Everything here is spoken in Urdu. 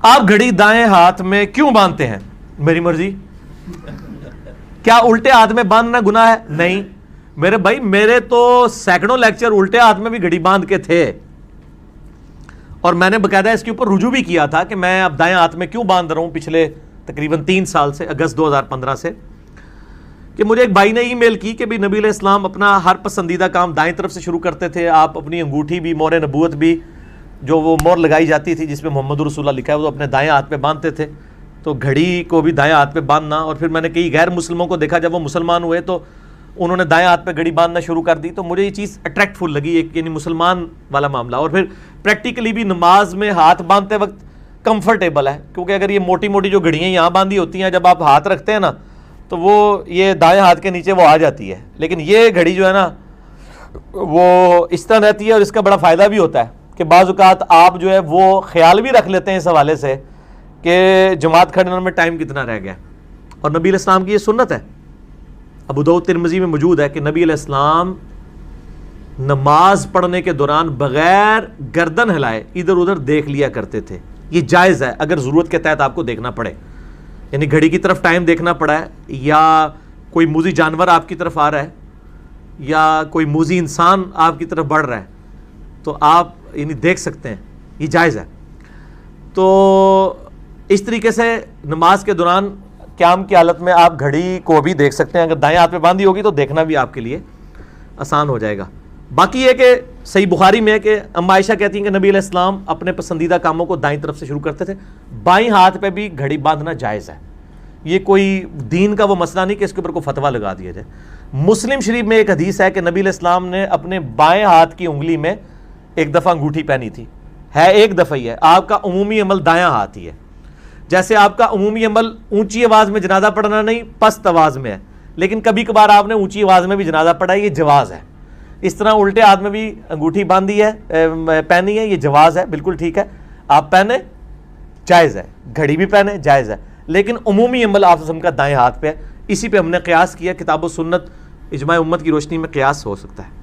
آپ گھڑی دائیں ہاتھ میں کیوں باندھتے ہیں؟ میری مرضی. کیا الٹے ہاتھ میں باندھنا گناہ ہے؟ نہیں میرے بھائی، میرے تو سینکڑوں لیکچر الٹے ہاتھ میں بھی گھڑی باندھ کے تھے، اور میں نے باقاعدہ اس کے اوپر رجوع بھی کیا تھا کہ میں اب دائیں ہاتھ میں کیوں باندھ رہا ہوں پچھلے تقریباً 3 سال سے، اگست 2015 سے. کہ مجھے ایک بھائی نے ای میل کی کہ بھی نبی علیہ السلام اپنا ہر پسندیدہ کام دائیں طرف سے شروع کرتے تھے، آپ اپنی انگوٹھی بھی، مور نبوت بھی، جو وہ مور لگائی جاتی تھی جس میں محمد رسول اللہ لکھا ہے، وہ اپنے دائیں ہاتھ پہ باندھتے تھے. تو گھڑی کو بھی دائیں ہاتھ پہ باندھنا. اور پھر میں نے کئی غیر مسلموں کو دیکھا جب وہ مسلمان ہوئے تو انہوں نے دائیں ہاتھ پہ گھڑی باندھنا شروع کر دی. تو مجھے یہ چیز اٹریکٹ فل لگی، ایک یعنی مسلمان والا معاملہ. اور پھر پریکٹیکلی بھی نماز میں ہاتھ باندھتے وقت کمفرٹیبل ہے، کیونکہ اگر یہ موٹی موٹی جو گھڑیاں یہاں باندھی ہوتی ہیں جب آپ ہاتھ رکھتے ہیں نا تو وہ یہ دائیں ہاتھ کے نیچے وہ آ جاتی ہے. لیکن یہ گھڑی جو ہے نا وہ اس طرح رہتی ہے، اور اس کا بڑا فائدہ بھی ہوتا ہے کہ بعض اوقات آپ جو ہے وہ خیال بھی رکھ لیتے ہیں اس حوالے سے کہ جماعت کھڑنے میں ٹائم کتنا رہ گیا. اور نبی علیہ السلام کی یہ سنت ہے، ابو داؤد ترمذی میں موجود ہے کہ نبی علیہ السلام نماز پڑھنے کے دوران بغیر گردن ہلائے ادھر ادھر دیکھ لیا کرتے تھے. یہ جائز ہے اگر ضرورت کے تحت آپ کو دیکھنا پڑے، یعنی گھڑی کی طرف ٹائم دیکھنا پڑا ہے، یا کوئی موذی جانور آپ کی طرف آ رہا ہے، یا کوئی موذی انسان آپ کی طرف بڑھ رہا ہے، تو آپ یعنی دیکھ سکتے ہیں، یہ جائز ہے. تو اس طریقے سے نماز کے دوران قیام کی حالت میں آپ گھڑی کو بھی دیکھ سکتے ہیں. اگر دائیں ہاتھ پہ باندھی ہوگی تو دیکھنا بھی آپ کے لیے آسان ہو جائے گا. باقی یہ کہ صحیح بخاری میں ہے کہ اما عائشہ کہتی ہیں کہ نبی علیہ السلام اپنے پسندیدہ کاموں کو دائیں طرف سے شروع کرتے تھے. بائیں ہاتھ پہ بھی گھڑی باندھنا جائز ہے، یہ کوئی دین کا وہ مسئلہ نہیں کہ اس کے اوپر کوئی فتویٰ لگا دیا جائے. مسلم شریف میں ایک حدیث ہے کہ نبی علیہ السلام نے اپنے بائیں ہاتھ کی انگلی میں ایک دفعہ انگوٹھی پہنی تھی. ہے ایک دفعہ ہی ہے. آپ کا عمومی عمل دایاں ہاتھ ہی ہے. جیسے آپ کا عمومی عمل اونچی آواز میں جنازہ پڑھنا نہیں، پست آواز میں ہے، لیکن کبھی کبھار آپ نے اونچی آواز میں بھی جنازہ پڑھا ہے، یہ جواز ہے. اس طرح الٹے ہاتھ میں بھی انگوٹھی باندھی ہے، پہنی ہے، یہ جواز ہے، بالکل ٹھیک ہے، آپ پہنے، جائز ہے. گھڑی بھی پہنے، جائز ہے، لیکن عمومی عمل آپ کا دائیں ہاتھ پہ ہے. اسی پہ ہم نے قیاس کیا. کتاب و سنت اجماع امت کی روشنی میں قیاس ہو سکتا ہے.